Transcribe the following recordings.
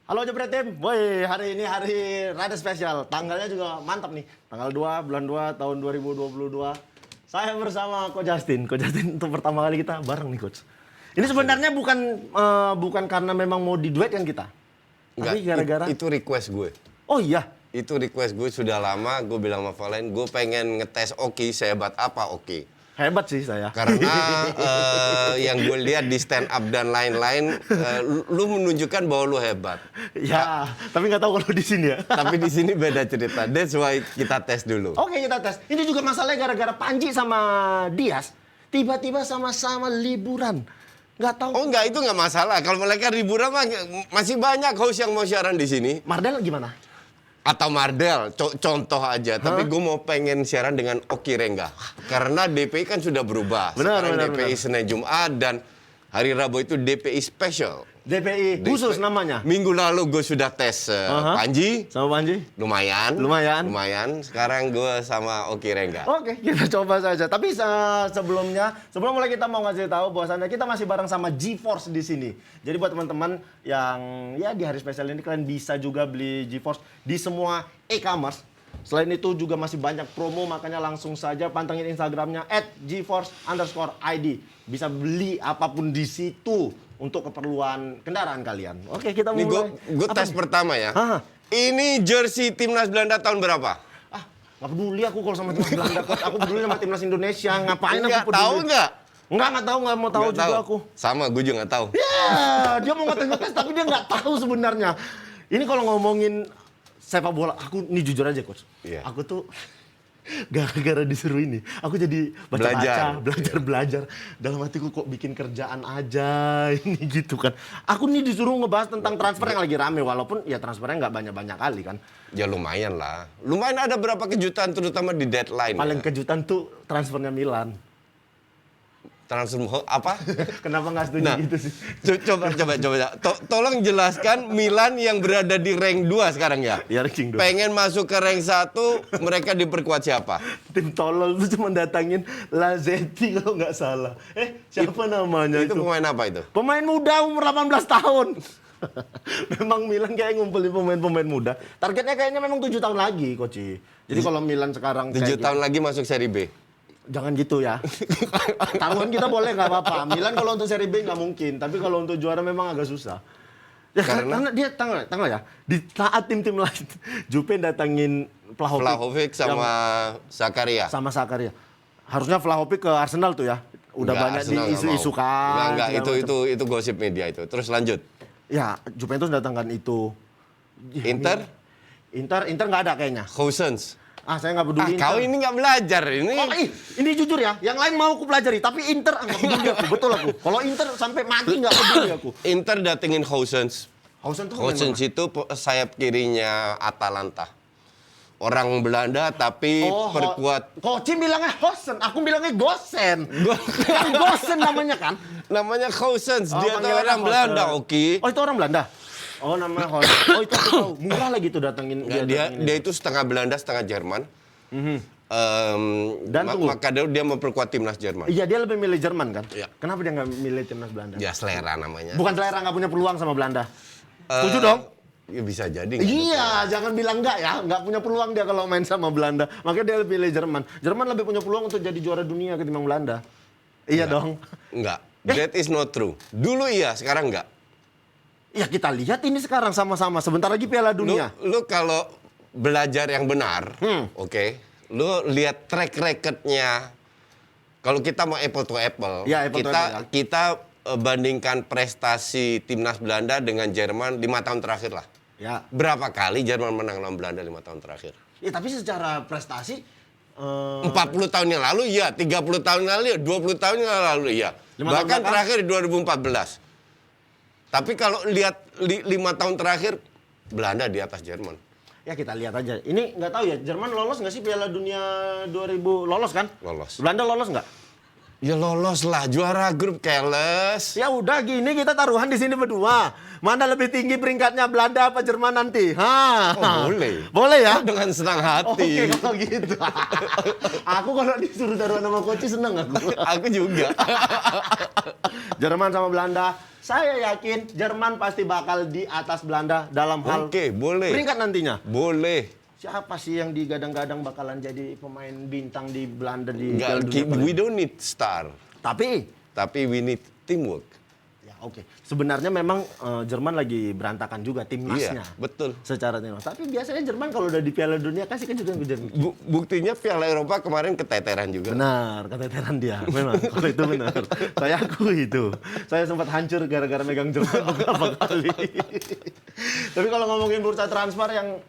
Halo Jepret Tim, woi hari ini hari rada spesial, tanggalnya juga mantap nih, tanggal 2 bulan 2 tahun 2022. Saya bersama Coach Justin untuk pertama kali kita bareng nih Coach. Ini sebenarnya bukan karena memang mau diduetkan kita, Enggak, tapi gara-gara itu request gue. Oh iya, Itu request gue sudah lama, gue bilang sama Valen, gue pengen ngetes Oki, sehebat apa Oki. hebat sih saya. Karena yang gue lihat di stand up dan lain-lain, lu menunjukkan bahwa lu hebat. Ya, tapi nggak tahu kalau di sini ya. Tapi di sini beda cerita. That's why kita tes dulu. Oke kita tes. Ini juga masalahnya gara-gara Panji sama Dias tiba-tiba sama-sama liburan. Nggak tahu. Oh enggak, itu enggak masalah. Kalau mereka liburan mah masih banyak host yang mau siaran di sini. Mardel gimana? Atau Mardel, contoh aja. Tapi gue mau pengen siaran dengan Oki Rengga. Karena DPI kan sudah berubah. Sekarang DPI Senin Jumat dan hari Rabu itu DPI Special. DPI khusus namanya. Minggu lalu gue sudah tes Panji. Sama Panji? Lumayan. Sekarang gue sama Oki Rengga. Oke, kita coba saja. Tapi sebelum mulai kita mau ngasih tahu bahwasannya kita masih bareng sama GeForce di sini. Jadi buat teman-teman yang ya di hari spesial ini kalian bisa juga beli GeForce di semua e-commerce. Selain itu juga masih banyak promo, makanya langsung saja pantengin Instagramnya @geforce_id. Bisa beli apapun di situ untuk keperluan kendaraan kalian. Oke, kita mulai. Ini gue tes pertama ya. Hah? Ini jersey timnas Belanda tahun berapa? Nggak peduli aku kalau sama timnas Belanda, Coach. Aku peduli sama timnas Indonesia. Ngapain Enggak, aku peduli? tahu nggak? Nggak tahu, nggak mau tahu Nggak juga tahu. aku. Sama, gue juga nggak tahu. Ya, dia mau ngetes tapi dia nggak tahu sebenarnya. Ini kalau ngomongin sepak bola, aku nih jujur aja Coach. Iya. Aku tuh gara-gara disuruh ini, aku jadi belajar. Dalam hatiku kok bikin kerjaan aja ini gitu kan. Aku nih disuruh ngebahas tentang transfer yang lagi rame, walaupun ya transfernya nggak banyak-banyak kali kan. Ya lumayan lah. Lumayan ada berapa kejutan terutama di deadline. Paling ya. kejutan tuh transfernya Milan. Transfer apa? Kenapa nggak setuju gitu sih? Coba. Tolong jelaskan Milan yang berada di rank 2 sekarang ya. Ya ranking 2. Pengen masuk ke rank 1, mereka diperkuat siapa? Tim tolol itu cuma datangin Lazetti kalau nggak salah. Siapa namanya itu? Itu pemain apa itu? Pemain muda umur 18 tahun. Memang Milan kayak ngumpulin pemain-pemain muda. Targetnya kayaknya memang 7 tahun lagi, Coach. Jadi kalau Milan sekarang 7 tahun lagi masuk Serie B. Jangan gitu ya. Taruhan kita boleh nggak apa-apa. Milan kalau untuk Serie B nggak mungkin, tapi kalau untuk juara memang agak susah. Ya, karena dia tanggal ya. Di saat tim-tim lain, Jupe datangin Vlahovic sama Zakaria. Sama Zakaria. Harusnya Vlahovic ke Arsenal tuh ya. Udah banyak isu-isu kan. Enggak, itu gosip media itu. Terus lanjut. Ya, Juventus datangkan itu. Inter nggak ada kayaknya. Cousins. Saya nggak peduli. Kau ini nggak belajar ini. Ini jujur ya. Yang lain mau aku pelajari, tapi Inter nggak peduli aku. Betul aku. Kalau Inter sampai mati nggak peduli aku. Inter datengin Cousins. Cousins itu sayap kirinya Atalanta. Orang Belanda tapi perkuat. Coach bilangnya Hosen, aku bilangnya Gosen. Kan Gosen namanya kan? Namanya Cousins. Dia tuh orang Belanda, Oki. Oh, itu orang Belanda. Oh, namanya Hosen. Oh, itu aku tahu. Murah lagi tuh datengin dia itu setengah Belanda, setengah Jerman. Dan maka dia memperkuat timnas Jerman. Iya, dia lebih milih Jerman kan? Iya. Kenapa dia nggak milih timnas Belanda? Ya selera namanya. Bukan selera, nggak punya peluang sama Belanda. Setuju dong? Ya bisa jadi. Iya, jangan bilang enggak ya. Nggak punya peluang dia kalau main sama Belanda. Makanya dia lebih pilih Jerman. Jerman lebih punya peluang untuk jadi juara dunia ketimbang Belanda. Iya dong. Enggak. That is not true. Dulu iya, sekarang enggak. Ya kita lihat ini sekarang sama-sama. Sebentar lagi Piala Dunia. Lu kalau belajar yang benar, oke. Lu lihat track record-nya. Kalau kita mau apple to apple, ya, kita bandingkan prestasi timnas Belanda dengan Jerman 5 tahun terakhir lah. Ya. Berapa kali Jerman menang lawan Belanda 5 tahun terakhir? Ya, tapi secara prestasi 40 tahun yang lalu iya, 30 tahun yang lalu iya, 20 tahun yang lalu iya. Bahkan terakhir di 2014. Tapi kalau lihat 5 tahun terakhir Belanda di atas Jerman. Ya kita lihat aja. Ini nggak tahu ya, Jerman lolos nggak sih Piala Dunia 2000? Lolos kan? Lolos. Belanda lolos nggak? Ya lolos lah, juara grup keles. Ya udah gini kita taruhan di sini berdua. Mana lebih tinggi peringkatnya Belanda apa Jerman nanti? Boleh. Boleh ya? Dengan senang hati. Oke kalau gitu. Aku kalau disuruh taruhan sama Coach seneng aku. Aku juga. Jerman sama Belanda Saya yakin Jerman pasti bakal di atas Belanda dalam hal Oke, boleh. peringkat nantinya. Boleh. Siapa sih yang digadang-gadang bakalan jadi pemain bintang di Belanda di Piala Nggak, Dunia kali we ini? don't need star, tapi we need teamwork. Ya, oke. Sebenarnya memang Jerman lagi berantakan juga timnasnya. Iya, betul. Secara timnas. Tapi biasanya Jerman kalau udah di Piala Dunia kasih kan juga ngejar. Buktinya Piala Eropa kemarin keteteran juga. Benar, keteteran dia. Memang, kalau itu benar. Saya akui itu. Saya sempat hancur gara-gara megang Jerman beberapa kali. Tapi kalau ngomongin bursa transfer yang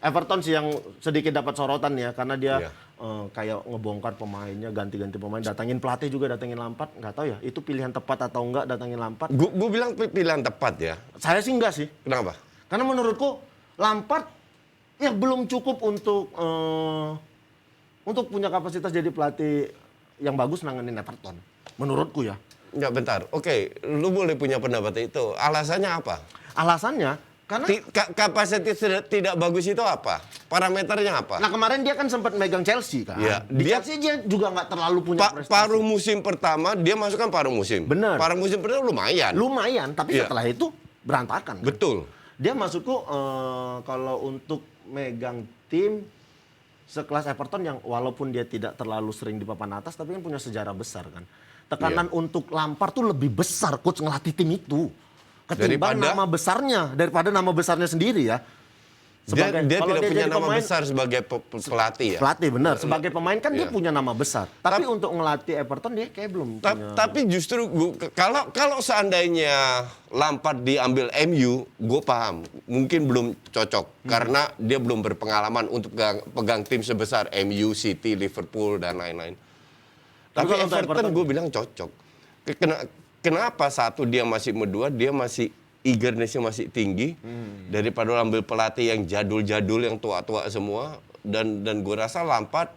Everton sih yang sedikit dapat sorotan ya, karena dia Iya. kayak ngebongkar pemainnya, ganti-ganti pemain, datangin pelatih juga, datangin Lampard. Nggak tahu ya, itu pilihan tepat atau enggak datangin Lampard. Gue bilang pilihan tepat ya. Saya sih enggak sih. Kenapa? Karena menurutku Lampard ya belum cukup untuk punya kapasitas jadi pelatih yang bagus nanganin Everton. Menurutku ya. Ya bentar. Oke, lu boleh punya pendapat itu. Alasannya apa? Alasannya karena Kapasitas tidak bagus itu apa? Parameternya apa? nah kemarin dia kan sempat megang Chelsea kan. Iya, Di dia- Chelsea dia juga nggak terlalu punya prestasi. Paruh musim pertama dia masukkan paruh musim. Bener. Paruh musim pertama lumayan. Lumayan, tapi Iya. setelah itu berantakan. Kan? Betul. Dia masukku kalau untuk megang tim sekelas Everton yang walaupun dia tidak terlalu sering di papan atas tapi kan punya sejarah besar kan. Tekanan untuk Lampard tuh lebih besar coach ngelatih tim itu ketimbang daripada nama besarnya sendiri ya. Dia kalau tidak punya jadi nama pemain, besar sebagai pelatih ya. pelatih benar. Sebagai pemain kan dia Iya. punya nama besar. Tapi untuk ngelatih Everton dia kayak belum punya. Tapi justru kalau seandainya Lampard diambil MU, gue paham mungkin belum cocok karena dia belum berpengalaman untuk pegang tim sebesar MU, City, Liverpool dan lain-lain. Tapi kalau untuk Everton gue bilang cocok. Kenapa satu dia masih kedua, dia masih eagerness-nya masih tinggi daripada ambil pelatih yang jadul-jadul yang tua-tua semua dan gue rasa Lampard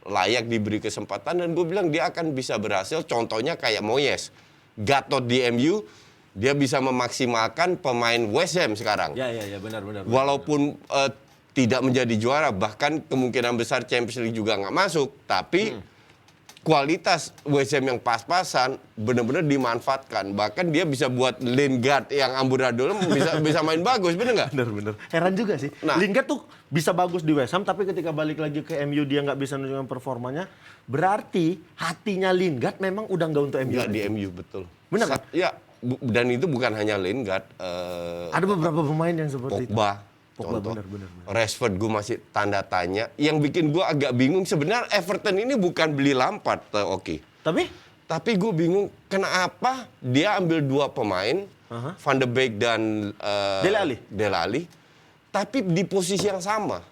layak diberi kesempatan dan gue bilang dia akan bisa berhasil. Contohnya kayak Moyes, Gatot di MU, dia bisa memaksimalkan pemain West Ham sekarang. Ya benar. Walaupun tidak menjadi juara, bahkan kemungkinan besar Champions League juga nggak masuk, tapi kualitas West Ham yang pas-pasan benar-benar dimanfaatkan. Bahkan dia bisa buat Lingard yang amburadul bisa main bagus, bener nggak? Bener. Heran juga sih. Nah. Lingard tuh bisa bagus di West Ham, tapi ketika balik lagi ke MU dia nggak bisa menunjukkan performanya. Berarti hatinya Lingard memang udah nggak untuk MU. Nggak di MU, betul. Bener kan? Ya, dan itu bukan hanya Lingard. Ada beberapa pemain yang seperti itu. Pogba, contoh. bener. Rashford gue masih tanda tanya. Yang bikin gue agak bingung sebenarnya Everton ini bukan beli Lampard, oke. Tapi gue bingung kenapa dia ambil dua pemain, Van de Beek dan Dele Alli, tapi di posisi yang sama.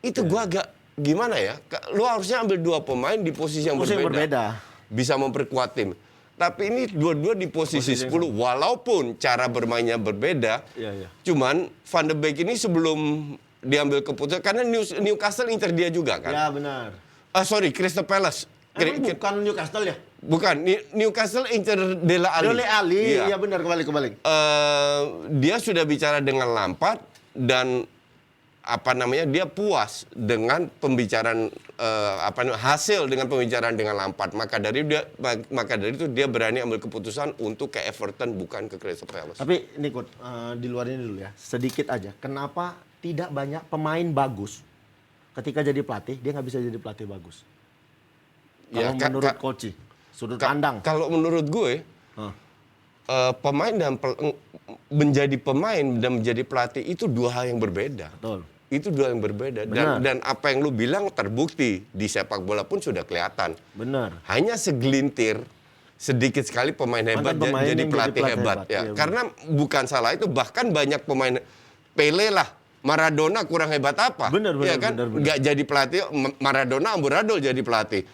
Itu gue agak gimana ya? Lu harusnya ambil dua pemain di posisi yang berbeda. Bisa memperkuat tim. Tapi ini dua-dua di posisi 10 walaupun cara bermainnya berbeda. Iya. Cuman Van de Beek ini sebelum diambil keputusan karena Newcastle inter dia juga kan. Ya benar. Crystal Palace. Bukan Newcastle ya? Bukan, Newcastle inter Dele Alli. Dele Alli, Iya. ya benar kebalik. Dia sudah bicara dengan Lampard dan dia puas dengan pembicaraan hasil dengan pembicaraan dengan Lampard. Maka dari itu dia berani ambil keputusan untuk ke Everton bukan ke Crystal Palace. Tapi ini di luar ini dulu ya, sedikit aja. Kenapa tidak banyak pemain bagus ketika jadi pelatih dia nggak bisa jadi pelatih bagus? Kalau menurut coach, sudut pandang. Kalau menurut gue, pemain dan menjadi pemain dan menjadi pelatih itu dua hal yang berbeda. Betul. Itu dua yang berbeda. Dan apa yang lu bilang terbukti di sepak bola pun sudah kelihatan. Benar. Hanya segelintir, sedikit sekali pemain hebat jadi pelatih hebat. Ya. Iya, karena bukan salah itu, bahkan banyak pemain Pele lah, Maradona kurang hebat apa? Benar. Nggak jadi pelatih, Maradona amburadul jadi pelatih.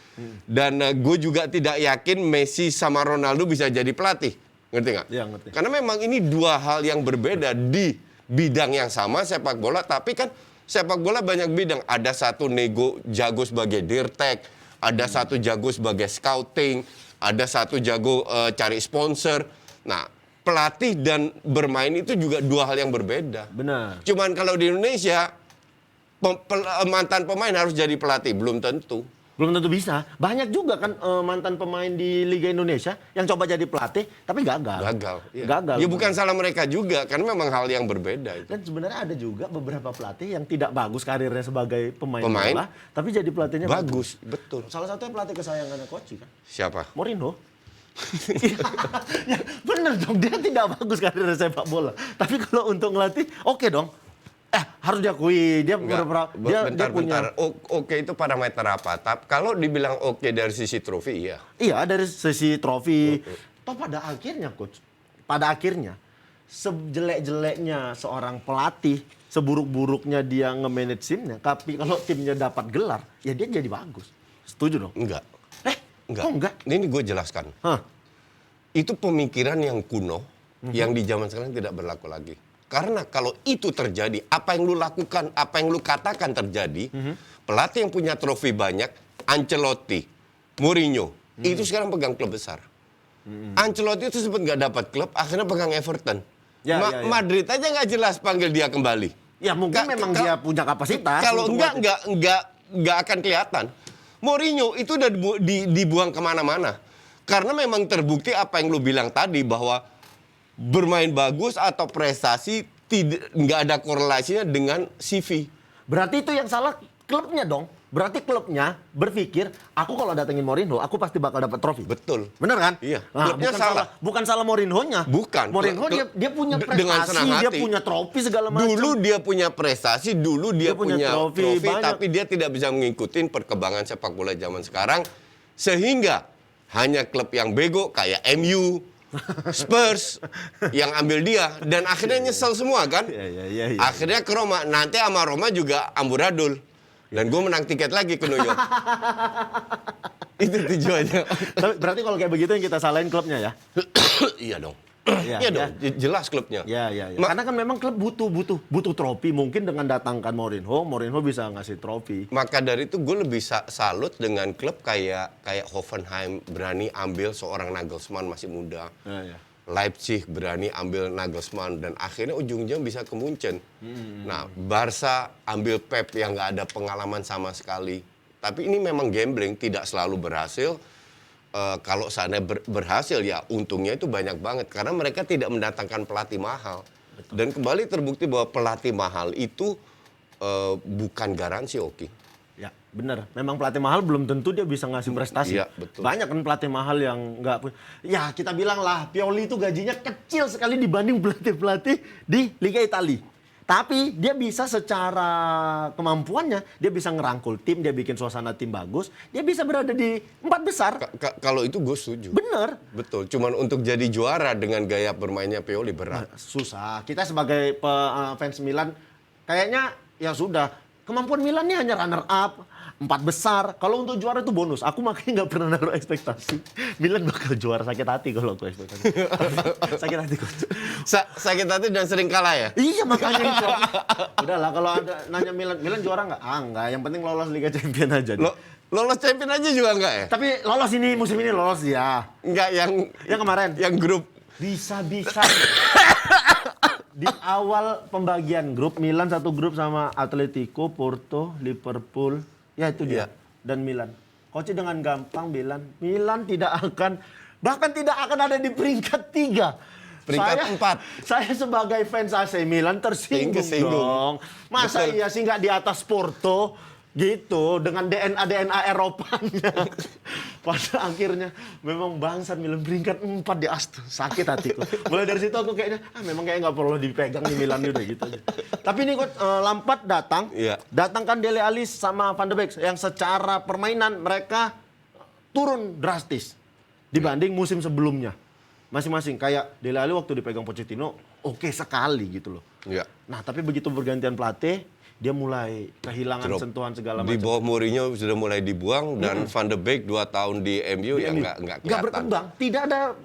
Dan gue juga tidak yakin Messi sama Ronaldo bisa jadi pelatih. Ngerti nggak? Iya, ngerti. Karena memang ini dua hal yang berbeda di bidang yang sama sepak bola, tapi kan sepak bola banyak bidang. Ada satu jago sebagai dirtek, ada satu jago sebagai scouting, ada satu jago cari sponsor. Nah, pelatih dan bermain itu juga dua hal yang berbeda. Benar. Cuman kalau di Indonesia mantan pemain harus jadi pelatih, belum tentu. Belum tentu bisa. Banyak juga kan mantan pemain di Liga Indonesia yang coba jadi pelatih tapi gagal. Iya. Gagal. Ya bukan salah mereka juga, karena memang hal yang berbeda itu. Dan sebenarnya ada juga beberapa pelatih yang tidak bagus karirnya sebagai pemain Pemain? bola, tapi jadi pelatihnya Bagus, betul. Salah satunya pelatih kesayangannya Coach kan. Siapa? Mourinho. Ya, bener dong, dia tidak bagus karirnya sepak bola. Tapi kalau untuk ngelatih, oke dong. Harus diakui, dia Enggak, dia punya. bentar. Oke itu parameter apa? Kalau dibilang oke dari sisi trofi, iya. Iya, dari sisi trofi. Toh pada akhirnya, Coach. Pada akhirnya, sejelek-jeleknya seorang pelatih, seburuk-buruknya dia nge-manage timnya, tapi kalau timnya dapat gelar, ya dia jadi bagus. Setuju dong? Enggak. Kok enggak? Ini gue jelaskan. Hah? Itu pemikiran yang kuno, yang di zaman sekarang tidak berlaku lagi. Karena kalau itu terjadi, apa yang lu lakukan, apa yang lu katakan terjadi, pelatih yang punya trofi banyak, Ancelotti, Mourinho, itu sekarang pegang klub besar. Ancelotti itu sempat nggak dapat klub, akhirnya pegang Everton. Ya. Madrid aja nggak jelas panggil dia kembali. Ya mungkin memang dia punya kapasitas. Kalau untuk nggak akan kelihatan. Mourinho itu udah dibuang kemana-mana. Karena memang terbukti apa yang lu bilang tadi, bahwa bermain bagus atau prestasi nggak ada korelasinya dengan CV. Berarti itu yang salah klubnya dong. Berarti klubnya berpikir, aku kalau datengin Mourinho, aku pasti bakal dapat trofi. Betul. Bener kan? Iya. Nah, Klubnya salah. Bukan salah Mourinho-nya. Bukan. Mourinho dia punya dengan prestasi, senang dia hati. punya trofi segala macam. Dulu dia punya prestasi, dulu dia punya trofi, banyak. tapi dia tidak bisa mengikuti perkembangan sepak bola zaman sekarang, sehingga hanya klub yang bego kayak MU, Spurs yang ambil dia, dan akhirnya nyesel semua kan. Iya. Akhirnya ke Roma, nanti sama Roma juga amburadul. Dan gue menang tiket lagi ke New York. Itu tujuannya. Tapi berarti kalau kayak begitu yang kita salahin klubnya ya? Iya dong. Iya, Iya dong, jelas klubnya. Iya. Karena kan memang klub butuh trofi. Mungkin dengan datangkan Mourinho bisa ngasih trofi. Maka dari itu gue lebih salut dengan klub kayak Hoffenheim berani ambil seorang Nagelsmann masih muda. Iya. Leipzig berani ambil Nagelsmann dan akhirnya ujung-ujung bisa ke Munchen. Nah, Barca ambil Pep yang nggak ada pengalaman sama sekali. Tapi ini memang gambling, tidak selalu berhasil. Kalau seandainya berhasil ya untungnya itu banyak banget karena mereka tidak mendatangkan pelatih mahal. Betul. Dan kembali terbukti bahwa pelatih mahal itu bukan garansi, Oki. Ya, benar. Memang pelatih mahal belum tentu dia bisa ngasih prestasi. Iya, betul. Banyak kan pelatih mahal yang nggak punya. Ya, kita bilang lah, Pioli itu gajinya kecil sekali dibanding pelatih-pelatih di Liga Italia. Tapi dia bisa secara kemampuannya, dia bisa ngerangkul tim, dia bikin suasana tim bagus, dia bisa berada di 4 besar. Kalau itu gue setuju. Bener. Betul. Cuman untuk jadi juara dengan gaya bermainnya Pioli berat. Susah. Kita sebagai fans Milan, kayaknya ya sudah. Kemampuan Milan ini hanya runner up, 4 besar. Kalau untuk juara itu bonus. Aku makanya nggak pernah naruh ekspektasi. Milan bakal juara, sakit hati kalau aku ekspektasi. Sakit hati kok. Sakit hati dan sering kalah ya? Iya makanya itu. Udahlah kalau ada nanya Milan juara nggak? Enggak. Yang penting lolos Liga Champions aja. Lolos champion aja juga enggak ya? Tapi lolos ini musim ini lolos ya. Enggak yang kemarin. Yang grup. Bisa. Di awal pembagian grup, Milan satu grup sama Atletico, Porto, Liverpool, ya itu dia. Dan Milan. Coach dengan gampang bilang, Milan bahkan tidak akan ada di peringkat 3. Peringkat 4. Saya sebagai fans AC Milan tersinggung dong. Masa iya sih nggak di atas Porto? Gitu, dengan DNA Eropanya. Pada akhirnya memang bangsat Milan peringkat 4 di Astu. Sakit hatiku. Mulai dari situ aku kayaknya, memang kayak nggak perlu dipegang nih Milan udah gitu aja. Tapi ini Coach, Lampard datang. Iya. Datangkan Dele Alli sama Van de Beek yang secara permainan mereka turun drastis dibanding musim sebelumnya. Masing-masing kayak Dele Alli waktu dipegang Pochettino oke sekali gitu loh. Iya. Nah, tapi begitu bergantian pelatih, dia mulai kehilangan sentuhan segala macam. Di bawah Mourinho sudah mulai dibuang dan Van de Beek 2 tahun di MU ya nggak kelihatan. Nggak berkembang, tidak ada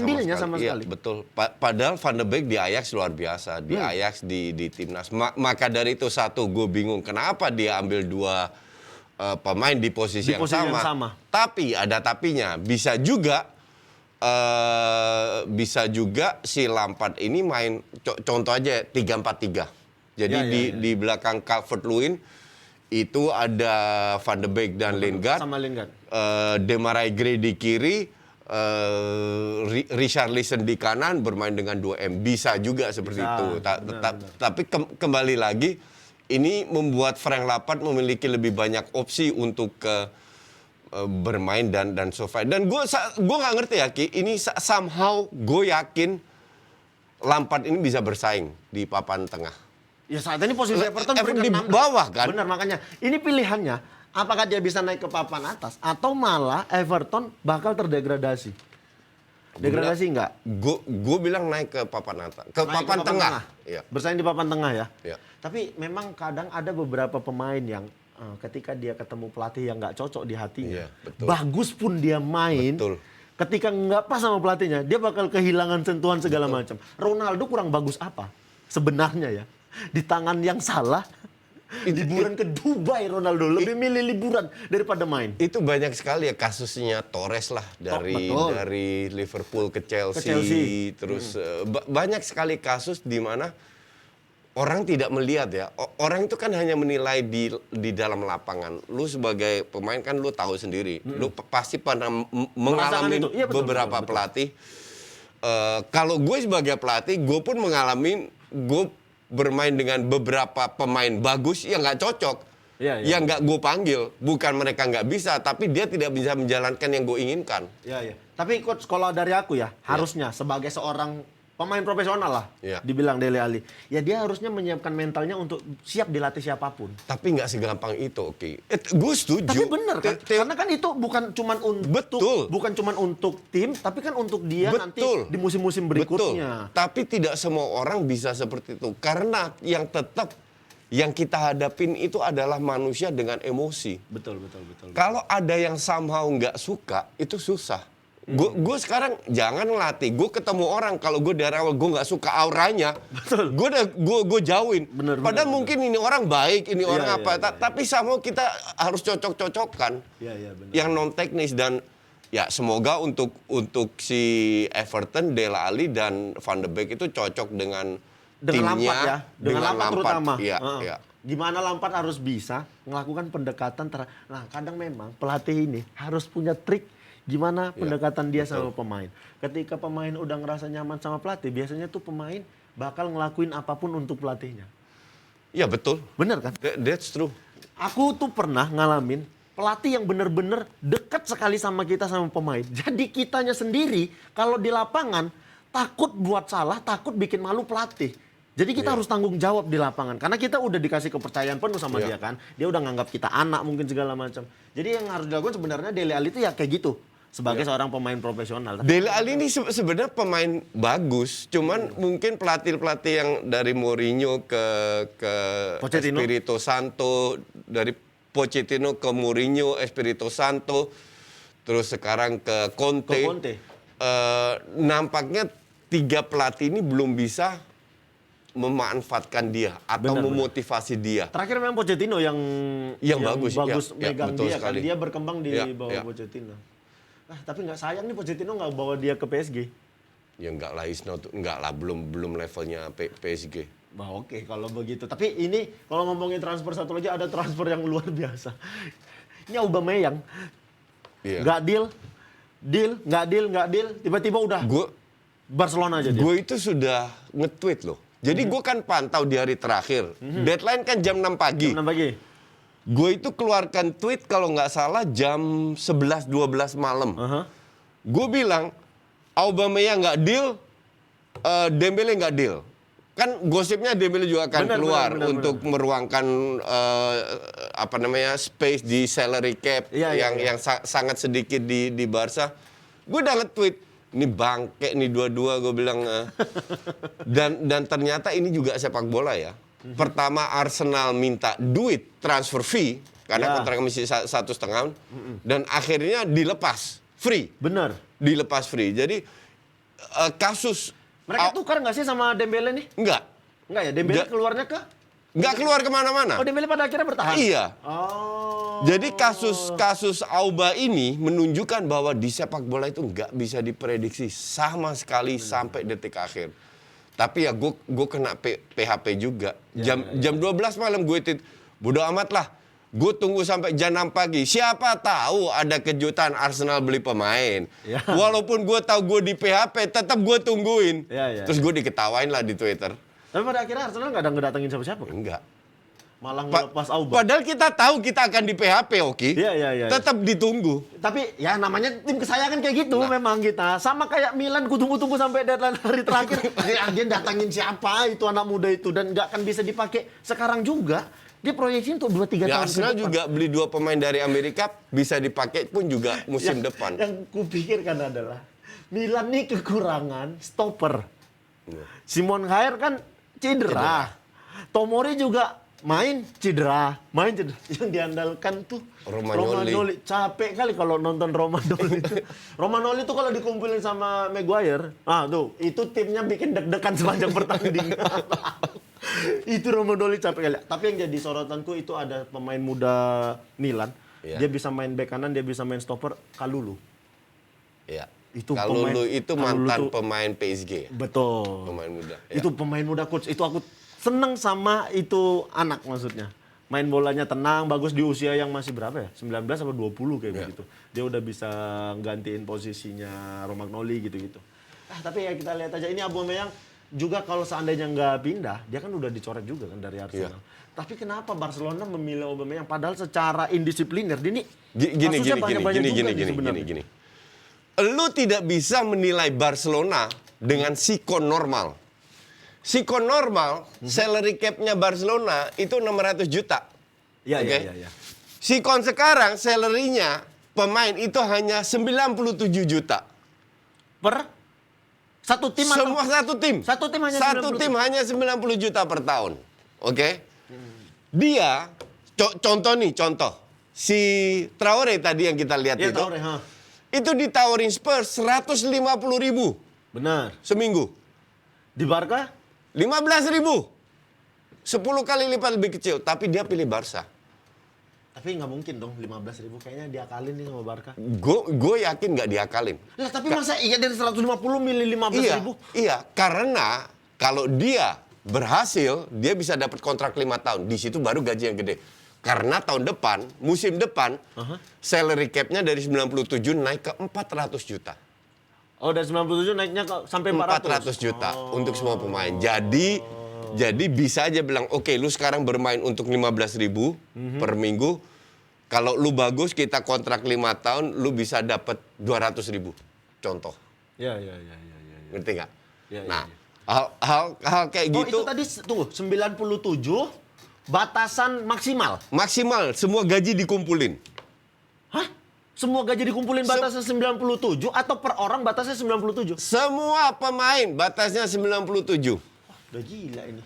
andilnya sama sekali. Iya, betul. Padahal Van de Beek di Ajax luar biasa, di Ajax di timnas. Maka dari itu satu gue bingung kenapa dia ambil 2 pemain di posisi yang sama. Tapi ada tapinya, bisa juga si Lampard ini main contoh aja 3-4-3. Jadi di belakang Calvert-Lewin Itu ada Van de Beek dan Lingard. Sama Lingard. Demarai Gray di kiri, Richarlison di kanan bermain dengan 2M. Bisa juga seperti Bisa, itu. Tapi kembali lagi, ini membuat Frank Lampard memiliki lebih banyak opsi untuk bermain dan survive. Dan gue nggak ngerti ya, Ki. Ini somehow gue yakin Lampard ini bisa bersaing di papan tengah. Ya saat ini posisi Everton Everton peringkat di 16. bawah kan? Benar, makanya ini pilihannya. Apakah dia bisa naik ke papan atas atau malah Everton bakal terdegradasi? Degradasi enggak? Gue bilang naik ke papan atas, ke Naik papan tengah. Iya. Bersaing di papan tengah ya. Iya. Tapi memang kadang ada beberapa pemain yang ketika dia ketemu pelatih yang nggak cocok di hatinya, Iya, betul. bagus pun dia main. Betul. Ketika nggak pas sama pelatihnya, dia bakal kehilangan sentuhan segala macam. Ronaldo kurang bagus apa? Sebenarnya ya, di tangan yang salah. Liburan ke Dubai Ronaldo lebih milih liburan daripada main. Itu banyak sekali ya kasusnya Torres lah betul. dari Liverpool ke Chelsea. Terus banyak sekali kasus di mana orang tidak melihat ya. Orang itu kan hanya menilai di dalam lapangan. Lu sebagai pemain kan lu tahu sendiri. Lu pasti pernah mengalami itu. Iya, betul, beberapa betul. pelatih. Kalau gue sebagai pelatih, gue pun mengalami gue bermain dengan beberapa pemain bagus yang nggak cocok, yang nggak gue panggil. Bukan mereka nggak bisa, tapi dia tidak bisa menjalankan yang gue inginkan. Iya. Tapi coach, kalau dari aku ya, harusnya sebagai seorang pemain profesional lah, dibilang Dele Alli, ya dia harusnya menyiapkan mentalnya untuk siap dilatih siapapun. Tapi nggak segampang itu, oke. Gue setuju. Tapi bener kan? Karena kan itu bukan cuman untuk tim, tapi kan untuk dia nanti di musim-musim berikutnya. Betul. Tapi tidak semua orang bisa seperti itu. Karena yang kita hadapin itu adalah manusia dengan emosi. Betul. Kalau ada yang somehow nggak suka, itu susah. Gue sekarang jangan ngelatih. Gue ketemu orang, kalau gue dari awal gue nggak suka auranya, gue jauhin. Padahal mungkin ini orang baik, ini orang apa. Tapi sama kita harus cocok-cocokkan. Yang non teknis. Dan ya semoga untuk si Everton, Dele Alli dan Van de Beek itu cocok dengan timnya. Lampard ya. Dengan Lampard terutama. Iya. Gimana Lampard harus bisa melakukan pendekatan. Nah kadang memang pelatih ini harus punya trik. Gimana pendekatan dia sama pemain. Ketika pemain udah ngerasa nyaman sama pelatih, biasanya tuh pemain bakal ngelakuin apapun untuk pelatihnya. Iya betul. Bener kan? That's true. Aku tuh pernah ngalamin pelatih yang bener-bener dekat sekali sama kita sama pemain. Jadi kitanya sendiri kalau di lapangan takut buat salah, takut bikin malu pelatih. Jadi kita harus tanggung jawab di lapangan. Karena kita udah dikasih kepercayaan penuh sama dia kan. Dia udah nganggap kita anak mungkin segala macam. Jadi yang harus dilakukan sebenarnya Dele Alli itu ya kayak gitu. Sebagai seorang pemain profesional. Dele Alli ini sebenarnya pemain bagus, cuman mungkin pelatih-pelatih yang dari Mourinho ke Espirito Santo, dari Pochettino ke Mourinho, Espirito Santo, terus sekarang ke Conte. Nampaknya 3 pelatih ini belum bisa memanfaatkan dia atau memotivasi dia. Terakhir memang Pochettino yang bagus megang betul dia sekali. Kan. Dia berkembang di bawah Pochettino. Tapi nggak sayang nih Pochettino nggak bawa dia ke PSG. Ya enggak lah, belum levelnya PSG. Oke, kalau begitu. Tapi ini kalau ngomongin transfer satu lagi ada transfer yang luar biasa. Ini Aubameyang. Nggak deal, tiba-tiba udah Barcelona aja dia. Gue itu sudah nge-tweet loh. Jadi gue kan pantau di hari terakhir. Deadline kan jam 6 pagi. Jam 6 pagi. Gue itu keluarkan tweet kalau nggak salah jam 11-12 malam. Gue bilang, Aubameyang nggak deal, Dembele nggak deal. Kan gosipnya Dembele juga akan keluar untuk meruangkan space di salary cap yang sangat sedikit di Barca. Gue udah nge-tweet, ini bangke nih dua-dua gue bilang. Dan ternyata ini juga sepak bola ya. Pertama Arsenal minta duit transfer fee karena kontrak masih 1,5 tahun dan akhirnya dilepas free. Bener. Dilepas free. Jadi kasus mereka tukar nggak sih sama Dembele nih? Enggak ya. Dembele keluarnya ke? Nggak keluar kemana-mana. Oh Dembele pada akhirnya bertahan. Iya. Jadi kasus Auba ini menunjukkan bahwa di sepak bola itu nggak bisa diprediksi sama sekali sampai detik akhir. Tapi ya gue kena PHP juga. Jam 12 malam gue tweet, bodo amat lah. Gue tunggu sampai jam 6 pagi. Siapa tahu ada kejutan Arsenal beli pemain. Ya. Walaupun gue tahu gue di PHP, tetap gue tungguin. Ya. Terus gue diketawain lah di Twitter. Tapi pada akhirnya Arsenal nggak ada ngedatengin siapa-siapa. Enggak. Malah ngelepas Auba. Padahal kita tahu kita akan di PHP, Oki. Iya. Tetap ditunggu. Tapi ya namanya tim kesayangan kayak gitu memang kita. Sama kayak Milan, ku tunggu-tunggu sampai deadline hari terakhir. Dia datangin siapa itu anak muda itu dan nggak akan bisa dipakai sekarang juga. Dia proyeksi untuk 2-3 Ya, tahun Arsenal ke depan. juga beli 2 pemain dari Amerika, bisa dipakai pun juga musim depan. Yang kupikirkan adalah Milan nih kekurangan stopper. Simon Kjaer kan cedera. Tomori juga main cedera. Yang diandalkan tuh Romagnoli. Capek kali kalau nonton Romagnoli itu. Romagnoli itu kalau dikumpulin sama Maguire, tuh itu timnya bikin deg-degan sepanjang pertandingan. Itu Romagnoli capek kali. Tapi yang jadi sorotanku itu ada pemain muda Milan. Iya. Dia bisa main bek kanan, dia bisa main stopper, Kalulu. Ya. Itu Kalau pemain- lu itu Kalulu mantan tuh- pemain PSG. Betul. Pemain muda. Ya. Itu pemain muda coach. Itu aku seneng sama itu anak maksudnya. Main bolanya tenang, bagus di usia yang masih berapa ya? 19 atau 20 kayak begitu. Dia udah bisa gantiin posisinya Romagnoli gitu-gitu. Tapi ya kita lihat aja ini Aubameyang juga kalau seandainya nggak pindah, dia kan udah dicoret juga kan dari Arsenal. Tapi kenapa Barcelona memilih Aubameyang padahal secara indisipliner dia ini kasusnya banyak-banyak juga nih sebenarnya. Gini. Lu tidak bisa menilai Barcelona dengan sikon normal. Sikon normal, salary cap-nya Barcelona itu 600 juta. Iya, Oke? iya. Sikon sekarang salary-nya pemain itu hanya 97 juta. Per satu tim Semua satu tim. Satu tim hanya Satu 90 tim hanya 90 juta per tahun. Oke? Dia contoh. Si Traore tadi yang kita lihat Iya, itu. Traore, ha. Itu ditawarin Spurs 150.000 Benar. seminggu. Di Barca 15.000. 10 kali lipat lebih kecil, tapi dia pilih Barca. tapi nggak mungkin dong 15.000 kayaknya diakalin nih sama Barca. Gue yakin nggak diakalin. Lah tapi masa iya dari 150 milih 15.000? Iya, karena kalau dia berhasil, dia bisa dapat kontrak 5 tahun. Di situ baru gaji yang gede. Karena tahun depan, musim depan, salary cap-nya dari 97 naik ke 400 juta. Oh, dari 97 naiknya sampai 400 juta untuk semua pemain. Jadi bisa aja bilang, oke, lu sekarang bermain untuk 15.000 per minggu. Kalau lu bagus, kita kontrak 5 tahun, lu bisa dapat 200.000. Contoh. Ya. Ngerti nggak? Ya, Nah, hal kayak Oh, gitu. itu tadi tunggu, 97 batasan maksimal. Maksimal, semua gaji dikumpulin. Hah? Semua gaji dikumpulin batasnya 97 atau per orang batasnya 97? Semua pemain batasnya 97. Udah gila ini.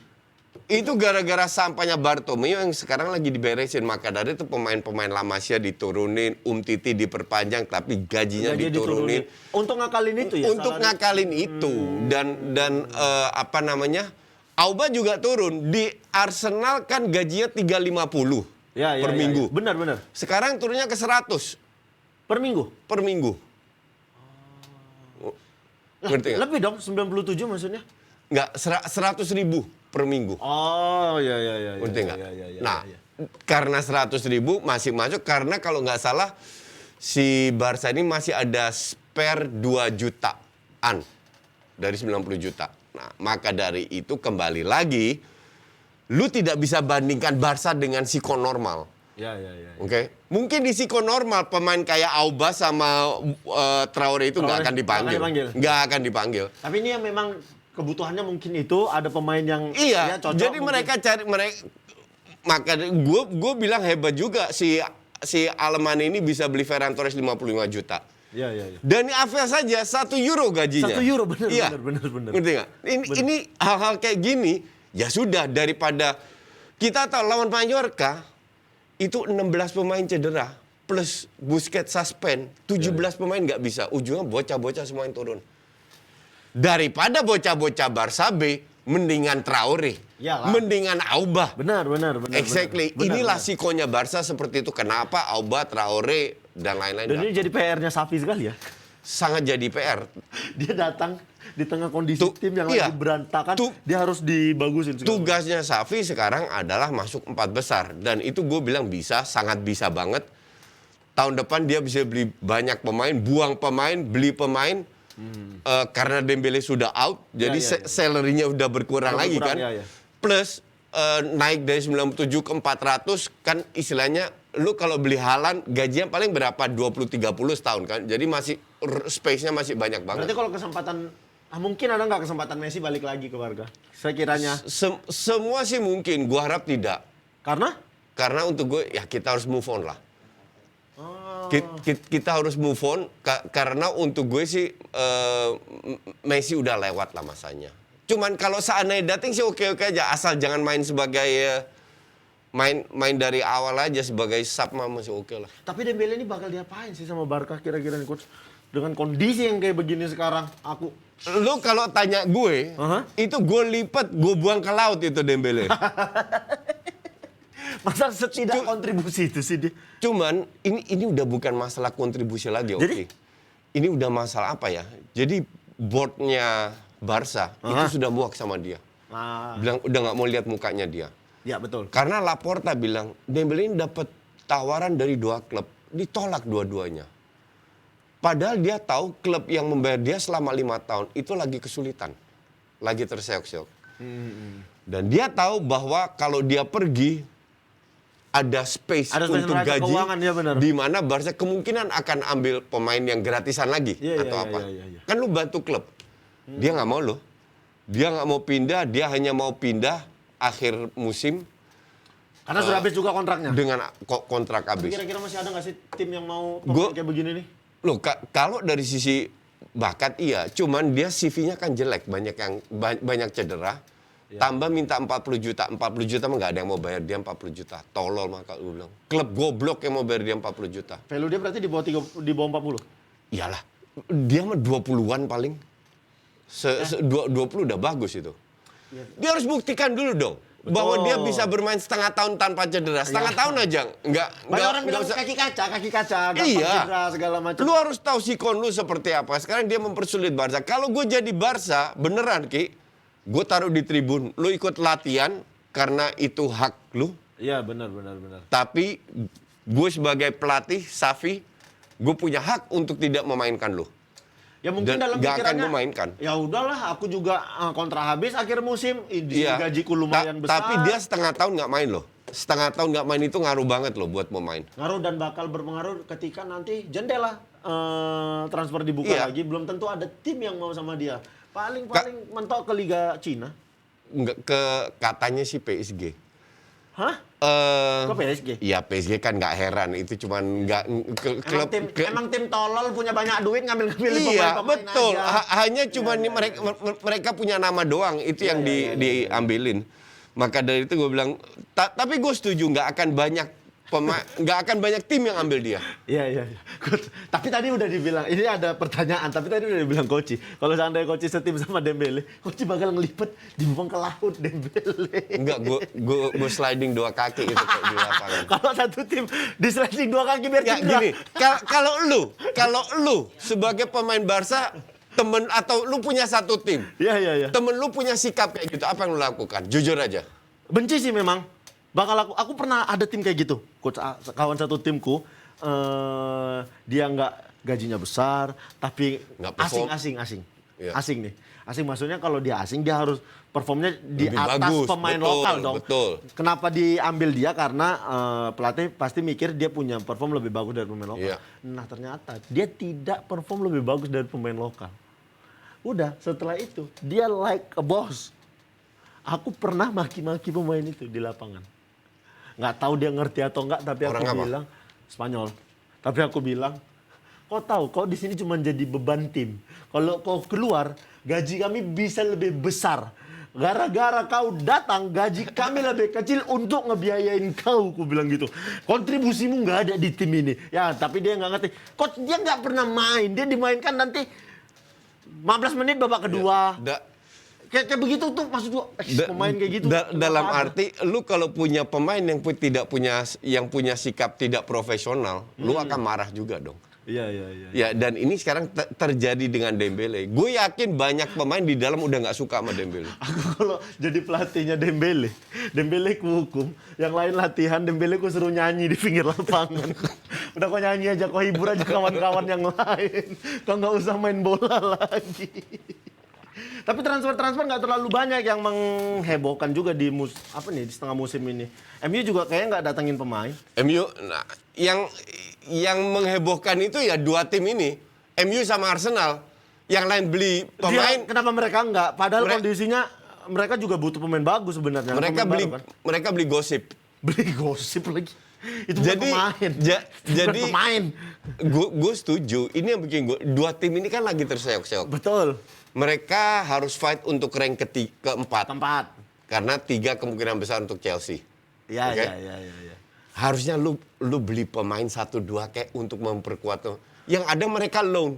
Itu gara-gara sampahnya Bartomeu yang sekarang lagi diberesin. Maka dari itu pemain-pemain La Masia diturunin, Umtiti diperpanjang, tapi gajinya Gaji diturunin. Untuk ngakalin itu ya? Untuk salary? ngakalin itu. Dan apa namanya, Auba juga turun. Di Arsenal kan gajinya 350 per minggu. Ya. Benar. Sekarang turunnya ke 100 Per minggu? per minggu. Ngerti nggak? Lebih dong, 97 maksudnya? Nggak, 100.000 per minggu. Oh, ya. Ngerti nggak? Ya. Nah, karena 100.000 masih masuk. Karena kalau nggak salah, si Barca ini masih ada spare 2 jutaan dari 90 juta. Nah, maka dari itu kembali lagi, lu tidak bisa bandingkan Barca dengan sikon normal. Ya. Oke, mungkin di sikon normal pemain kayak Auba sama Traore itu nggak Traore akan dipanggil. Nggak akan dipanggil. Tapi ini yang memang kebutuhannya mungkin itu ada pemain yang Iya, ya, cocok. jadi mungkin. mereka cari maka gue bilang hebat juga si Aleman ini bisa beli Ferran Torres 55 juta. Iya. Dan Avel saja 1 euro gajinya. 1 euro benar. Ngerti nggak? Ini hal-hal kayak gini ya sudah, daripada kita tahu lawan Mallorca itu 16 pemain cedera plus Busquets suspend, 17 pemain nggak bisa. Ujungnya bocah-bocah semua yang turun. Daripada bocah-bocah Barca B, mendingan Traore, Iyalah. mendingan Auba. Benar. Exactly. Benar. Inilah sikonya Barca seperti itu. Kenapa Auba, Traore dan lain-lain Dan ini jadi PR-nya Safi sekali ya. sangat jadi PR. Dia datang di tengah kondisi tim yang iya. lagi berantakan, dia harus dibagusin. Tugasnya Xavi sekarang adalah masuk 4 besar. Dan itu gue bilang bisa, sangat bisa banget. Tahun depan dia bisa beli banyak pemain, buang pemain, beli pemain. Karena Dembele sudah out, jadi salary-nya udah berkurang lagi kan. Plus naik dari 97 ke 400 kan istilahnya lu kalau beli Haaland gajinya paling berapa? 20-30 setahun kan. Jadi masih space-nya masih banyak banget. Berarti kalau kesempatan mungkin ada nggak kesempatan Messi balik lagi ke Barca? Saya kiranya. Semua sih mungkin, gua harap tidak. Karena? Karena untuk gue ya kita harus move on lah. Kita harus move on karena untuk gue sih Messi udah lewat lah masanya. Cuman kalau seandainya datang sih oke-oke aja, asal jangan main sebagai main dari awal aja sebagai sub mah masih oke lah. Tapi Dembele ini bakal diapain sih sama Barca kira-kira nih coach? Dengan kondisi yang kayak begini sekarang, lu kalau tanya gue, itu gue lipat, gue buang ke laut itu Dembele. Masa setidak kontribusi itu sih dia? Cuman ini udah bukan masalah kontribusi lagi, oke. Ini udah masalah apa ya? Jadi boardnya Barca itu sudah muak sama dia. Bilang udah nggak mau lihat mukanya dia. Ya betul. Karena Laporta bilang Dembele ini dapat tawaran dari 2 klub, ditolak dua-duanya. Padahal dia tahu klub yang membayar dia selama 5 tahun itu lagi kesulitan, lagi terseok-seok. Dan dia tahu bahwa kalau dia pergi ada space untuk gaji di mana Barca kemungkinan akan ambil pemain yang gratisan lagi atau apa. Kan lu bantu klub. Dia nggak mau loh. Dia nggak mau pindah, dia hanya mau pindah akhir musim. Karena sudah habis juga kontraknya. Dengan kontrak habis. Kira-kira masih ada nggak sih tim yang mau kayak begini nih? Loh, kalau dari sisi bakat iya, cuman dia CV-nya kan jelek, banyak cedera. Tambah minta 40 juta mah nggak ada yang mau bayar dia 40 juta. Tolol mah kalau bilang. Klub goblok yang mau bayar dia 40 juta. Value dia berarti di bawah 40? Iyalah. Dia mah 20-an paling. 20 udah bagus itu. Dia harus buktikan dulu dong. Bahwa dia bisa bermain setengah tahun tanpa cedera. Setengah tahun aja. Banyak orang bilang kaki kaca, cedera, segala macam. Lu harus tahu sikon lu seperti apa. Sekarang dia mempersulit Barca. Kalau gue jadi Barca, beneran Ki, gue taruh di tribun. Lu ikut latihan karena itu hak lu. Iya, benar. Tapi gue sebagai pelatih, Xavi, gue punya hak untuk tidak memainkan lu. Ya mungkin dalam pikirannya, akan memainkan. Ya udahlah, aku juga kontrak habis akhir musim, gajiku lumayan besar. Tapi dia setengah tahun nggak main loh. Setengah tahun nggak main itu ngaruh banget loh buat pemain. Ngaruh dan bakal berpengaruh ketika nanti jendela transfer dibuka lagi. Belum tentu ada tim yang mau sama dia. Paling mentok ke Liga Cina. Nggak, katanya sih PSG. Hah? Ke PSG? Iya, PSG kan nggak heran. Itu cuman nggak klub. Emang tim tolol punya banyak duit ngambil iya, pemain betul. aja. Hanya cuman mereka punya nama doang. Itu yang diambilin. Maka dari itu gue bilang, tapi gue setuju nggak akan banyak tim yang ambil dia. Iya. Tapi tadi udah dibilang, ini ada pertanyaan, tapi tadi udah dibilang Koci. Kalau seandainya Koci setim sama Dembele, Koci bakal ngelipet dibuang ke laut Dembele. Enggak, gue sliding 2 kaki itu di lapangan. Kalau satu tim di sliding 2 kaki biar ya, cedera. Gini, kalau lu sebagai pemain Barca, temen atau lu punya satu tim. Iya. Temen lu punya sikap kayak gitu, apa yang lu lakukan? Jujur aja. Benci sih memang. Aku pernah ada tim kayak gitu. Coach, kawan satu timku, dia nggak gajinya besar, tapi asing. Ya. Asing nih. Asing maksudnya kalau dia asing, dia harus performnya di lebih atas bagus, pemain lokal dong. Betul. Kenapa diambil dia? Karena pelatih pasti mikir dia punya perform lebih bagus dari pemain lokal. Ya. Nah ternyata dia tidak perform lebih bagus dari pemain lokal. Udah, setelah itu dia like a boss. Aku pernah maki-maki pemain itu di lapangan. Nggak tahu dia ngerti atau enggak, tapi aku bilang Spanyol. Tapi aku bilang, kau tahu, kau di sini cuma jadi beban tim. Kalau kau keluar, gaji kami bisa lebih besar. Gara-gara kau datang, gaji kami lebih kecil untuk ngebiayain kau, aku bilang gitu. Kontribusimu nggak ada di tim ini. Ya, tapi dia nggak ngerti. Coach dia nggak pernah main, dia dimainkan nanti 15 menit babak kedua. Kayak begitu tuh maksud gua pemain kayak gitu. Dalam arti lu kalau punya pemain yang punya sikap tidak profesional, lu akan marah juga dong. Iya, iya, iya. Ya, dan ini sekarang terjadi dengan Dembele. Gue yakin banyak pemain di dalam udah nggak suka sama Dembele. Aku kalau jadi pelatihnya Dembele ku hukum, yang lain latihan, Dembele ku suruh nyanyi di pinggir lapangan. Udah kau nyanyi aja, kau hibur aja kawan-kawan yang lain. Kau nggak usah main bola lagi. Tapi transfer-transfer nggak terlalu banyak yang menghebohkan juga di di setengah musim ini. MU juga kayaknya nggak datangin pemain. MU, nah, yang menghebohkan itu ya dua tim ini, MU sama Arsenal. Yang lain beli pemain. Kenapa mereka nggak? Padahal kondisinya mereka juga butuh pemain bagus sebenarnya. Mereka beli gosip. Beli gosip lagi. Itu Jadi pemain. Jadi pemain. Gue setuju. Ini yang bikin dua tim ini kan lagi terseok-seok. Betul. Mereka harus fight untuk rank keempat. Karena 3 kemungkinan besar untuk Chelsea. Iya, Okay? iya. Harusnya lu beli pemain 1-2 kayak untuk memperkuat tuh. Yang ada mereka loan.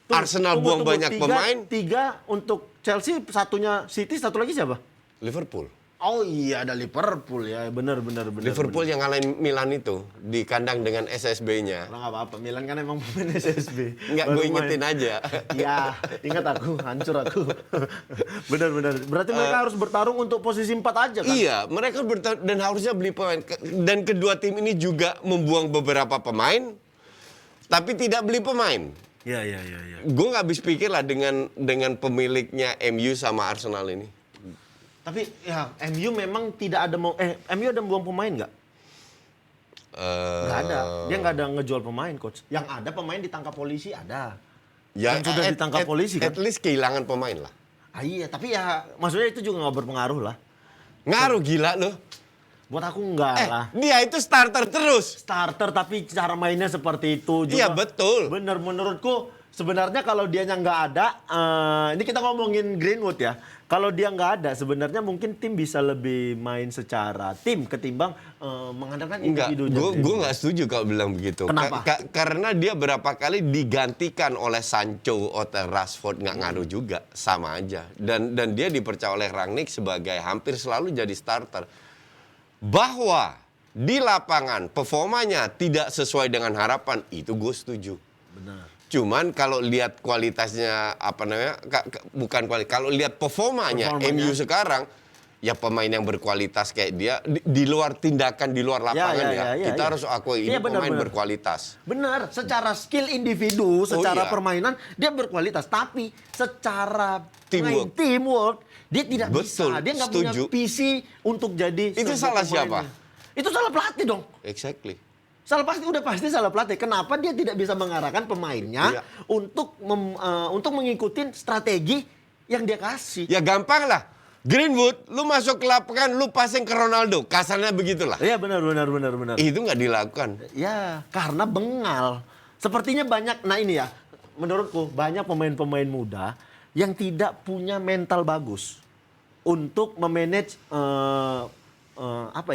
Arsenal buang banyak pemain. 3 untuk Chelsea, satunya City, satu lagi siapa? Liverpool. Oh iya, ada Liverpool ya, benar. Liverpool yang ngalahin Milan itu di kandang dengan SSB-nya. Nggak apa-apa, Milan kan emang pemain SSB. Nggak, gue ingetin aja. Iya, ingat aku, hancur aku. Benar. Berarti mereka harus bertarung untuk posisi 4 aja kan? Iya, mereka bertarung dan harusnya beli pemain. Dan kedua tim ini juga membuang beberapa pemain, tapi tidak beli pemain. Iya. Gue nggak habis pikir lah dengan pemiliknya MU sama Arsenal ini. Tapi ya MU memang tidak ada MU ada buang pemain nggak? Nggak ada. Dia nggak ada ngejual pemain, coach. Yang ada pemain ditangkap polisi ada. Ya, Yang sudah ditangkap polisi kan? At least kehilangan pemain lah. Iya, tapi ya maksudnya itu juga nggak berpengaruh lah. Ngaruh gila loh. Buat aku enggak lah. Dia itu starter terus. Starter tapi cara mainnya seperti itu juga. Iya betul. Bener, menurutku sebenarnya kalau dianya nggak ada, ini kita ngomongin Greenwood ya. Kalau dia nggak ada, sebenarnya mungkin tim bisa lebih main secara tim ketimbang mengandalkan individu. Gue nggak setuju kalau bilang begitu. Kenapa? Karena dia berapa kali digantikan oleh Sancho atau Rashford, nggak ngaruh juga, sama aja. Dan dia dipercaya oleh Rangnick sebagai hampir selalu jadi starter. Bahwa di lapangan performanya tidak sesuai dengan harapan, itu gue setuju. Benar. Cuman kalau lihat kualitasnya bukan kualitas, kalau lihat performanya MU sekarang, ya pemain yang berkualitas kayak dia di luar tindakan, di luar lapangan kita harus akui ini pemain berkualitas. Benar, secara skill individu, secara permainan dia berkualitas, tapi secara teamwork dia tidak bisa. Dia nggak punya visi untuk jadi. Itu salah siapa? Itu salah pelatih dong. Exactly. Udah pasti salah pelatih. Kenapa dia tidak bisa mengarahkan pemainnya untuk mengikuti strategi yang dia kasih? Ya gampang lah. Greenwood, lu masuk ke lapangan, lu passing ke Ronaldo. Kasarnya begitulah. Iya benar. Itu nggak dilakukan. Ya, karena bengal. Sepertinya banyak, nah ini ya, menurutku banyak pemain-pemain muda yang tidak punya mental bagus untuk memanage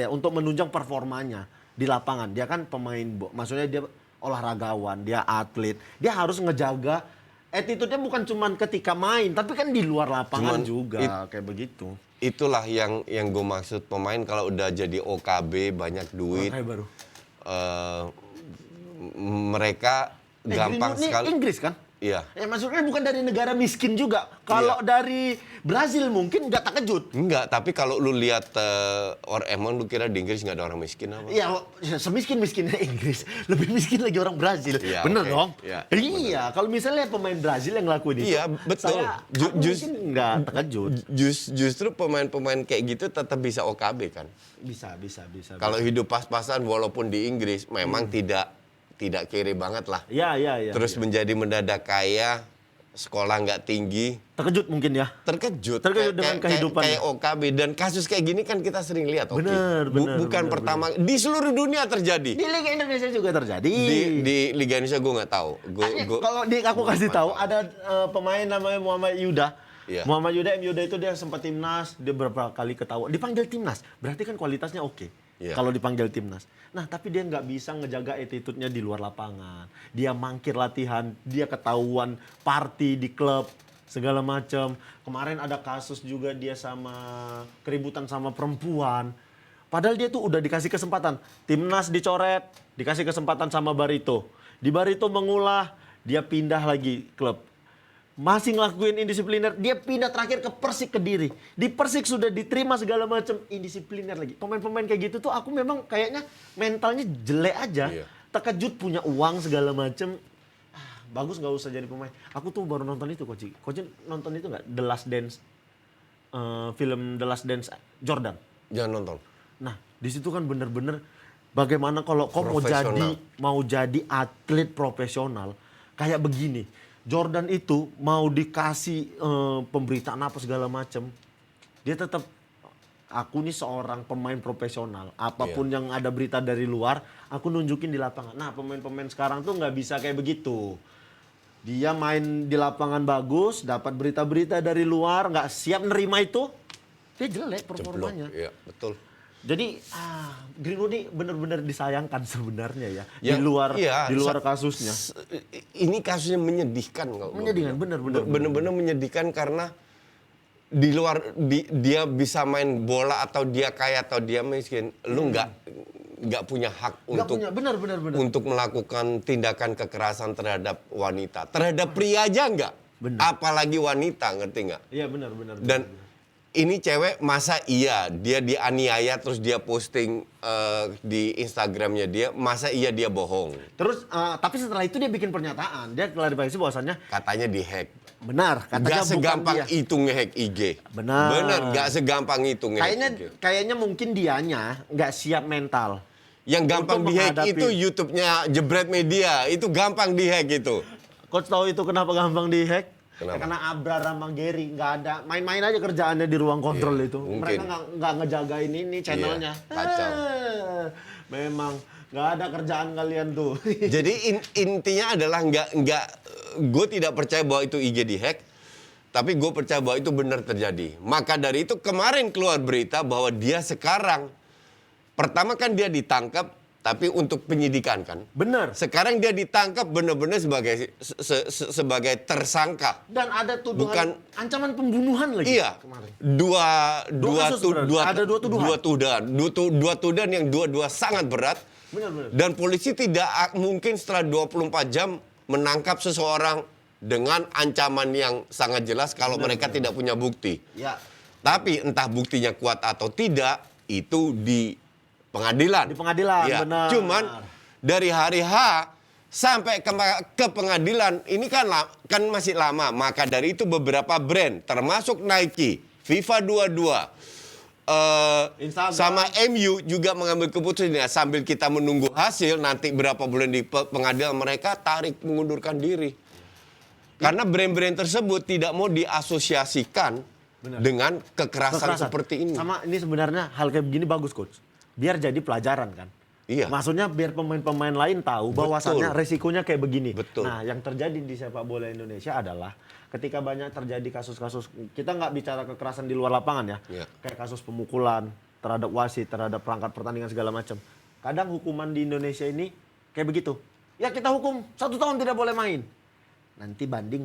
untuk menunjang performanya di lapangan. Dia kan pemain, maksudnya dia olahragawan, dia atlet. Dia harus ngejaga attitude-nya bukan cuma ketika main, tapi kan di luar lapangan juga kayak begitu. Itulah yang gue maksud, pemain kalau udah jadi OKB banyak duit. Baru. Mereka gampang sekali. Inggris kan? Iya. Maksudnya bukan dari negara miskin juga. Kalau dari Brazil mungkin nggak terkejut. Enggak, tapi kalau lu lihat emang lu kira di Inggris nggak ada orang miskin apa? Iya, semiskin-miskinnya Inggris. Lebih miskin lagi orang Brazil. Ya, bener dong? Ya, iya, kalau misalnya pemain Brazil yang ngelakuin itu. Iya, betul. Mungkin nggak terkejut. Justru pemain-pemain kayak gitu tetap bisa OKB kan? Bisa. Kalau hidup pas-pasan walaupun di Inggris memang tidak kiri banget lah. Iya. Terus menjadi mendadak kaya, sekolah nggak tinggi. Terkejut mungkin ya? Terkejut dengan kehidupan. Kayak OKB. Dan kasus kayak gini kan kita sering lihat. Bener. Bukan pertama. Di seluruh dunia terjadi. Di Liga Indonesia juga terjadi. Di Liga Indonesia gue nggak tahu. Kalau aku kasih tahu, ada pemain namanya Muhammad Yuda. Iya. Muhammad Yuda itu dia sempat timnas, dia beberapa kali ketahuan. Dipanggil timnas, berarti kan kualitasnya oke. Iya. Kalau dipanggil timnas. Nah, tapi dia nggak bisa ngejaga attitude-nya di luar lapangan. Dia mangkir latihan, dia ketahuan party di klub, segala macam. Kemarin ada kasus juga dia keributan sama perempuan. Padahal dia tuh udah dikasih kesempatan. Timnas dicoret, dikasih kesempatan sama Barito. Di Barito mengulah, dia pindah lagi klub. Masih ngelakuin indisipliner, dia pindah terakhir ke Persik Kediri. Di Persik sudah diterima segala macam, indisipliner lagi. Pemain-pemain kayak gitu tuh aku memang kayaknya mentalnya jelek aja. Iya. Terkejut punya uang segala macam. Bagus nggak usah jadi pemain. Aku tuh baru nonton itu, Coach. Coach nonton itu nggak? The Last Dance, film The Last Dance Jordan. Jangan nonton. Nah, di situ kan bener-bener bagaimana kalau kau Profesional. mau jadi atlet profesional kayak begini. Jordan itu mau dikasih pemberitaan apa segala macam, dia tetap aku nih seorang pemain profesional. Apapun yang ada berita dari luar, aku nunjukin di lapangan. Nah, pemain-pemain sekarang tuh nggak bisa kayak begitu. Dia main di lapangan bagus, dapat berita-berita dari luar, nggak siap nerima itu, dia jelek performanya. Iya, betul. Jadi Greenwood ini benar-benar disayangkan sebenarnya ya, Ya, di luar iya, kasusnya. Ini kasusnya menyedihkan kalau Menyedihkan, benar-benar. benar-benar menyedihkan karena di luar dia bisa main bola atau dia kaya atau dia miskin, lu nggak punya hak Benar. untuk melakukan tindakan kekerasan terhadap wanita, terhadap pria aja nggak, Benar. apalagi wanita, ngerti nggak? Iya benar. Dan ini cewek masa iya dia dianiaya terus dia posting di Instagramnya dia, masa iya dia bohong? Terus tapi setelah itu dia bikin pernyataan, dia klarifikasi bahwasannya Katanya dihack. benar, katanya Gak bukan segampang dia. itu ngehack IG. Benar. Gak segampang itu ngehack IG. Kayaknya mungkin dianya nggak siap mental. Yang gampang untuk dihack menghadapi- itu YouTube-nya Jebret Media, itu gampang dihack itu. Coach tahu itu kenapa gampang dihack? Kenapa? Ya, karena Abra sama Gary nggak ada, main-main aja kerjaannya di ruang kontrol Iya, itu. mungkin. Mereka nggak ngejagain ini channelnya. Iya, kacau. Memang nggak ada kerjaan kalian tuh. Jadi intinya adalah gue tidak percaya bahwa itu IG dihack, tapi gue percaya bahwa itu benar terjadi. Maka dari itu kemarin keluar berita bahwa dia sekarang, pertama kan dia ditangkap, tapi untuk penyidikan kan. Bener. Sekarang dia ditangkap benar-benar sebagai tersangka. Dan ada tuduhan Bukan- ancaman pembunuhan lagi Iya, kemarin. dua tuduhan. dua tuduhan yang dua-dua sangat berat. Benar. Dan polisi tidak mungkin setelah 24 jam menangkap seseorang dengan ancaman yang sangat jelas kalau mereka tidak punya bukti. Ya. Tapi entah buktinya kuat atau tidak, itu di pengadilan. Di pengadilan, Ya, benar. cuman dari hari H sampai ke pengadilan ini kan masih lama. Maka dari itu beberapa brand termasuk Nike, FIFA 22, Instagram. sama MU juga mengambil keputusan ya, sambil kita menunggu hasil nanti berapa bulan di pengadilan mereka mengundurkan diri. Karena brand-brand tersebut tidak mau diasosiasikan dengan kekerasan seperti ini. Sama ini sebenarnya hal kayak begini bagus, Coach. Biar jadi pelajaran kan. Iya. Maksudnya biar pemain-pemain lain tahu bahwasannya resikonya kayak begini. Betul. Nah, yang terjadi di sepak bola Indonesia adalah ketika banyak terjadi kasus-kasus, kita nggak bicara kekerasan di luar lapangan ya. Iya. Kayak kasus pemukulan terhadap wasit, terhadap perangkat pertandingan segala macam. Kadang hukuman di Indonesia ini kayak begitu. Ya kita hukum 1 tahun tidak boleh main. Nanti banding,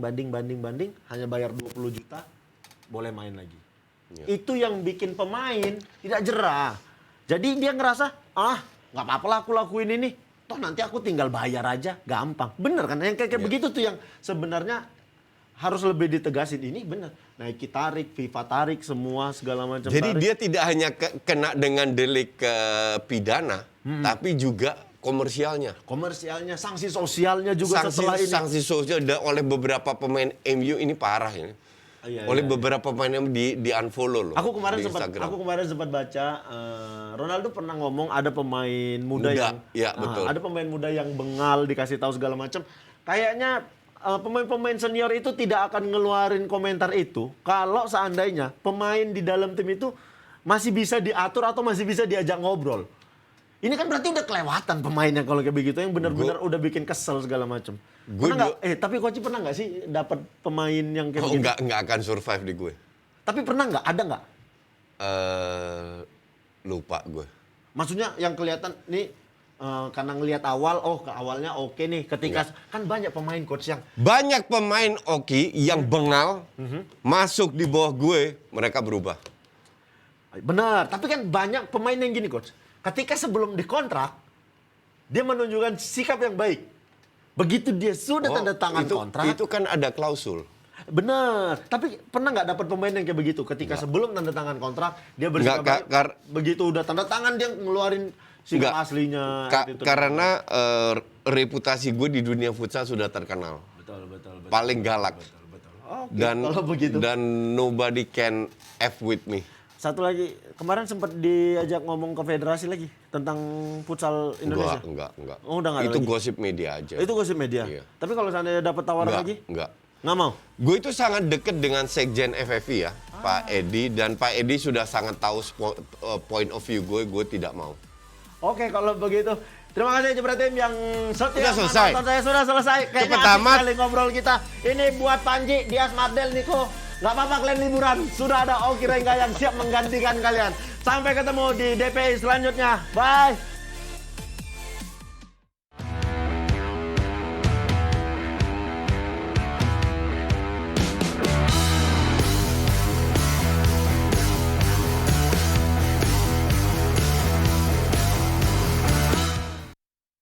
hanya bayar 20 juta, boleh main lagi. Iya. Itu yang bikin pemain tidak jerah. Jadi dia ngerasa, nggak apa-apa lah aku lakuin ini. Toh nanti aku tinggal bayar aja, gampang. Bener kan? Yang kayak begitu tuh yang sebenarnya harus lebih ditegasin. Ini bener. Nike tarik, FIFA tarik, semua segala macam Jadi tarik. dia tidak hanya kena dengan delik pidana, tapi juga komersialnya. Komersialnya, sanksi sosialnya juga setelah ini. Sanksi sosial oleh beberapa pemain MU ini parah ini. Iya, oleh iya, beberapa pemain yang di unfollow loh. Aku kemarin di Instagram. sempat baca Ronaldo pernah ngomong ada pemain muda yang ya, betul. ada pemain muda yang bengal dikasih tahu segala macam. Kayaknya pemain-pemain senior itu tidak akan ngeluarin komentar itu kalau seandainya pemain di dalam tim itu masih bisa diatur atau masih bisa diajak ngobrol. Ini kan berarti udah kelewatan pemainnya kalau kayak begitu yang benar-benar udah bikin kesel segala macam. Tapi Coach pernah nggak sih dapat pemain yang kayak begitu? Enggak akan survive di gue. Tapi pernah nggak? Ada nggak? Lupa gue. Maksudnya yang kelihatan nih karena ngelihat awalnya oke nih ketika kan banyak pemain Coach yang Banyak pemain Oki yang bengal masuk di bawah gue, mereka berubah. benar, tapi kan banyak pemain yang gini Coach. Ketika sebelum dikontrak dia menunjukkan sikap yang baik. Begitu dia sudah Oh, tanda tangan kontrak. Itu kan ada klausul. Bener. Tapi pernah nggak dapat pemain yang kayak begitu? Ketika sebelum tanda tangan kontrak, dia bersikap Nggak, baik. Begitu udah tanda tangan, dia ngeluarin sikap Nggak. aslinya. attitude. Karena reputasi gue di dunia futsal sudah terkenal. Betul. Paling galak. Oke, Dan kalau begitu. dan nobody can F with me. Satu lagi, kemarin sempat diajak ngomong ke federasi lagi tentang futsal Indonesia. Enggak. Oh, udah nggak ada Itu lagi? gosip media aja. Itu gosip media. Iya. Tapi kalau seandainya dapat tawaran lagi, Enggak. nggak mau. Gue itu sangat deket dengan Sekjen FFI ya, Pak Edi. Dan Pak Edi sudah sangat tahu point of view gue tidak mau. Oke, kalau begitu. Terima kasih Jebret Tim yang setia Sudah selesai. menonton saya. Sudah selesai. Kayaknya Cepet asik amat. sekali ngobrol kita. Ini buat Panji, Dias, Mardel, Niko. Nggak apa-apa kalian liburan. Sudah ada Oki Rengga yang siap menggantikan kalian. Sampai ketemu di DPI selanjutnya. Bye.